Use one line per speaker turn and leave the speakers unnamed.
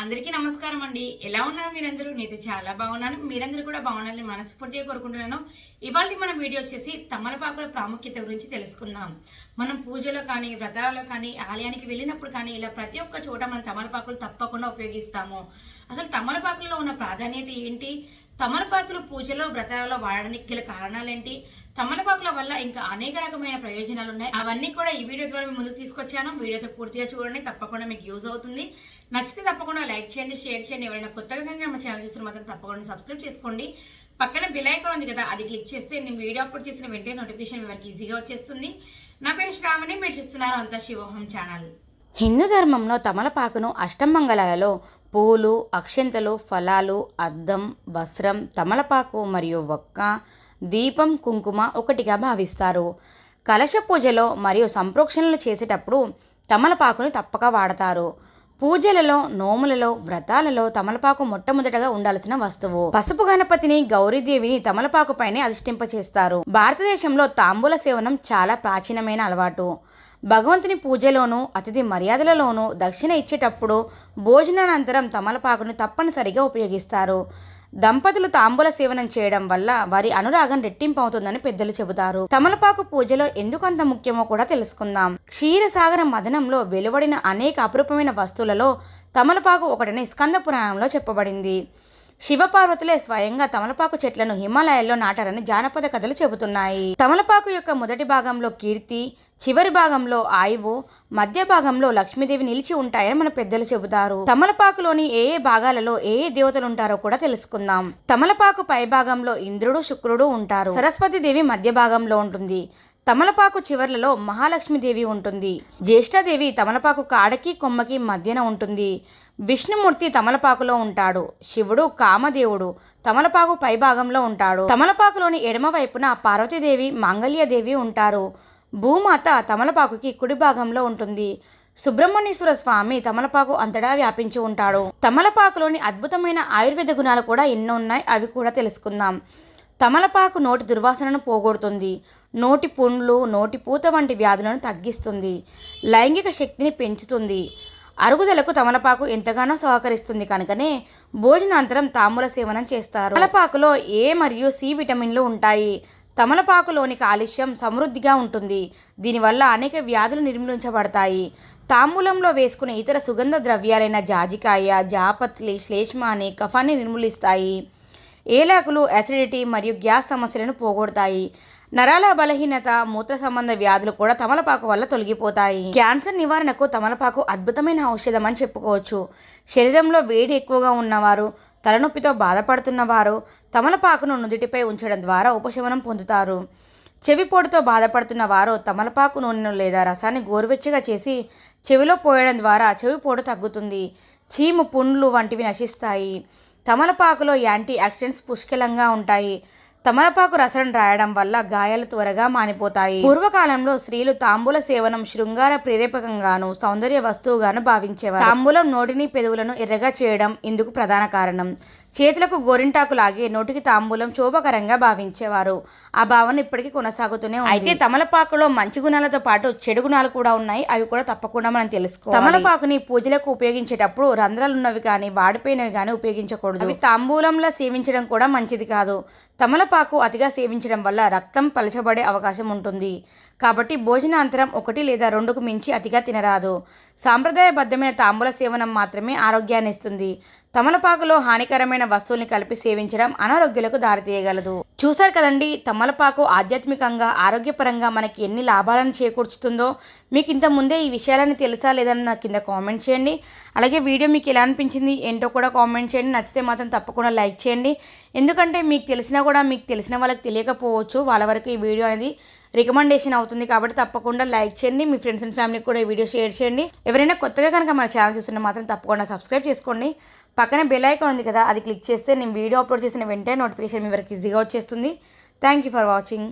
అందరికీ నమస్కారం అండి. ఎలా ఉన్నారు మీరందరూ? నేనైతే చాలా బాగున్నాను. మీరందరూ కూడా బాగున్నారని మనస్ఫూర్తిగా కోరుకుంటున్నాను. ఇవాళ మన వీడియో వచ్చేసి తమలపాకుల ప్రాముఖ్యత గురించి తెలుసుకుందాం. మనం పూజలో కానీ, వ్రతాలలో కానీ, ఆలయానికి వెళ్ళినప్పుడు కానీ ఇలా ప్రతి ఒక్క చోట మనం తమలపాకులు తప్పకుండా ఉపయోగిస్తాము. అసలు తమలపాకులలో ఉన్న ప్రాధాన్యత ఏంటి? తమలపాకులు పూజలో, వ్రతాలలో వాడడానికి గల కారణాలేంటి? తమలపాకుల వల్ల ఇంకా అనేక రకమైన ప్రయోజనాలు ఉన్నాయి. అవన్నీ కూడా ఈ వీడియో ద్వారా ముందుకు తీసుకొచ్చాను. వీడియోతో పూర్తిగా చూడండి, తప్పకుండా మీకు యూజ్ అవుతుంది. నచ్చితే తప్పకుండా లైక్ చేయండి, షేర్ చేయండి. ఎవరైనా కొత్తగా కనుక మా ఛానల్ చూస్తున్న మాత్రం తప్పకుండా సబ్స్క్రైబ్ చేసుకోండి. పక్కన బెల్ ఐకాన్ ఉంది కదా, అది క్లిక్ చేస్తే నేను వీడియో అప్లోడ్ చేసిన వెంటనే నోటిఫికేషన్ ఎవరికి ఈజీగా వచ్చేస్తుంది. నా పేరు శ్రావణి, మీరు చూస్తున్నారు అంతా శివోహం ఛానల్.
హిందూ ధర్మంలో తమలపాకును అష్టమంగళాలలో పూలు, అక్షంతలు, ఫలాలు, అద్దం, వస్త్రం, తమలపాకు మరియు ఒక్క, దీపం, కుంకుమ ఒకటిగా భావిస్తారు. కలశ పూజలో మరియు సంప్రోక్షణలు చేసేటప్పుడు తమలపాకును తప్పక వాడతారు. పూజలలో, నోములలో, వ్రతాలలో తమలపాకు మొట్టమొదటగా ఉండాల్సిన వస్తువు. పసుపు గణపతిని, గౌరీదేవిని తమలపాకు పైనే అధిష్ఠింపచేస్తారు. భారతదేశంలో తాంబూల సేవనం చాలా ప్రాచీనమైన అలవాటు. భగవంతుని పూజలోనూ, అతిథి మర్యాదలలోనూ, దక్షిణ ఇచ్చేటప్పుడు, భోజనానంతరం తమలపాకును తప్పనిసరిగా ఉపయోగిస్తారు. దంపతులు తాంబూల సేవనం చేయడం వల్ల వారి అనురాగం రెట్టింపు అవుతుందని పెద్దలు చెబుతారు. తమలపాకు పూజలో ఎందుకంత ముఖ్యమో కూడా తెలుసుకుందాం. క్షీరసాగర మదనంలో వెలువడిన అనేక అపురూపమైన వస్తువులలో తమలపాకు ఒకటని స్కంద పురాణంలో చెప్పబడింది. శివపార్వతులే స్వయంగా తమలపాకు చెట్లను హిమాలయాల్లో నాటారని జానపద కథలు చెబుతున్నాయి. తమలపాకు యొక్క మొదటి భాగంలో కీర్తి, చివరి భాగంలో ఆయువు, మధ్య భాగంలో లక్ష్మీదేవి నిలిచి ఉంటాయని మన పెద్దలు చెబుతారు. తమలపాకులోని ఏ ఏ భాగాలలో ఏ ఏ దేవతలు ఉంటారో కూడా తెలుసుకుందాం. తమలపాకు పై భాగంలో ఇంద్రుడు, శుక్రుడు ఉంటారు. సరస్వతీదేవి మధ్య భాగంలో ఉంటుంది. తమలపాకు చివర్లలో మహాలక్ష్మీదేవి ఉంటుంది. జ్యేష్ఠాదేవి తమలపాకు కాడకి, కొమ్మకి మధ్యన ఉంటుంది. విష్ణుమూర్తి తమలపాకులో ఉంటాడు. శివుడు, కామదేవుడు తమలపాకు పై భాగంలో ఉంటాడు. తమలపాకులోని ఎడమ వైపున పార్వతీదేవి, మాంగళ్యదేవి ఉంటారు. భూమాత తమలపాకుకి కుడి భాగంలో ఉంటుంది. సుబ్రహ్మణ్యేశ్వర స్వామి తమలపాకు అంతటా వ్యాపించి ఉంటాడు. తమలపాకులోని అద్భుతమైన ఆయుర్వేద గుణాలు కూడా ఎన్నో ఉన్నాయి, అవి కూడా తెలుసుకుందాం. తమలపాకు నోటి దుర్వాసనను పోగొడుతుంది. నోటి పుండ్లు, నోటి పూత వంటి వ్యాధులను తగ్గిస్తుంది. లైంగిక శక్తిని పెంచుతుంది. అరుగుదలకు తమలపాకు ఎంతగానో సహకరిస్తుంది కనుకనే భోజనాంతరం తాంబూల సేవనం చేస్తారు. తమలపాకులో ఏ మరియు సి విటమిన్లు ఉంటాయి. తమలపాకులోని కాలుష్యం సమృద్ధిగా ఉంటుంది. దీనివల్ల అనేక వ్యాధులు నిర్మూలించబడతాయి. తాంబూలంలో వేసుకునే ఇతర సుగంధ ద్రవ్యాలైన జాజికాయ, జాపత్రి, శ్లేష్మాని కఫాన్ని నిర్మూలిస్తాయి. ఏలాకులు యాసిడిటీ మరియు గ్యాస్ సమస్యలను పోగొడతాయి. నరాల బలహీనత, మూత్ర సంబంధ వ్యాధులు కూడా తమలపాకు వల్ల తొలగిపోతాయి. క్యాన్సర్ నివారణకు తమలపాకు అద్భుతమైన ఔషధం అని చెప్పుకోవచ్చు. శరీరంలో వేడి ఎక్కువగా ఉన్నవారు, తలనొప్పితో బాధపడుతున్నవారు తమలపాకును నుదుటిపై ఉంచడం ద్వారా ఉపశమనం పొందుతారు. చెవిపోటుతో బాధపడుతున్న వారు తమలపాకు నూనెను లేదా రసాన్ని గోరువెచ్చగా చేసి చెవిలో పోయడం ద్వారా చెవిపోటు తగ్గుతుంది. చీము, పుండ్లు వంటివి నశిస్తాయి. తమలపాకులో యాంటీ ఆక్సిడెంట్స్ పుష్కలంగా ఉంటాయి. తమలపాకు రసం రాయడం వల్ల గాయాలు త్వరగా మానిపోతాయి. పూర్వకాలంలో స్త్రీలు తాంబూల సేవనం శృంగార ప్రేరేపకంగాను, సౌందర్య వస్తువుగాను భావించేవారు. తాంబూలం నోటిని, పెదవులను ఎర్రగా చేయడం ఇందుకు ప్రధాన కారణం. చేతులకు గోరింటాకు లాగే నోటికి తాంబూలం శోభకరంగా భావించేవారు. ఆ భావన ఇప్పటికీ కొనసాగుతూనే ఉంది. అయితే తమలపాకులో మంచి గుణాలతో పాటు చెడు గుణాలు కూడా ఉన్నాయి, అవి కూడా తప్పకుండా మనం తెలుసుకోవాలి. తమలపాకుని పూజలకు ఉపయోగించేటప్పుడు రంధ్రాలున్నవి కానీ, వాడిపోయినవి కానీ ఉపయోగించకూడదు. అవి తాంబూలంలా సేవించడం కూడా మంచిది కాదు. తమలపాకు అతిగా సేవించడం వల్ల రక్తం పలచబడే అవకాశం ఉంటుంది. కాబట్టి భోజనాంతరం 1 లేదా 2కు మించి అతిగా తినరాదు. సాంప్రదాయబద్ధమైన తాంబూల సేవనం మాత్రమే ఆరోగ్యాన్ని ఇస్తుంది. తమలపాకులో హానికరమైన వస్తువుల్ని కలిపి సేవించడం అనారోగ్యాలకు దారితీయగలదు. చూశారు కదండి, తమలపాకు ఆధ్యాత్మికంగా, ఆరోగ్యపరంగా మనకి ఎన్ని లాభాలను చేకూర్చుతుందో. మీకు ఇంత ముందే ఈ విషయాలని తెలుసా లేదని నాకు కింద కామెంట్ చేయండి. అలాగే వీడియో మీకు ఎలా అనిపించింది ఏంటో కూడా కామెంట్ చేయండి. నచ్చితే మాత్రం తప్పకుండా లైక్ చేయండి. ఎందుకంటే మీకు తెలిసినా కూడా మీకు తెలిసిన వాళ్ళకి తెలియకపోవచ్చు, వాళ్ళ వరకు ఈ వీడియో అనేది రికమెండేషన్ అవుతుంది. కాబట్టి తప్పకుండా లైక్ చేయండి. మీ ఫ్రెండ్స్ అండ్ ఫ్యామిలీకి కూడా ఈ వీడియో షేర్ చేయండి. ఎవరైనా కొత్తగా కనుక మన ఛానల్ చూస్తుంటే మాత్రం తప్పకుండా సబ్స్క్రైబ్ చేసుకోండి. పక్కన బెల్ ఐకాన్ ఉంది కదా, అది క్లిక్ చేస్తే నేను వీడియో అప్లోడ్ చేసిన వెంటనే నోటిఫికేషన్ మీ వరకు ఈజీగా వచ్చేస్తుంది. Thank you for watching.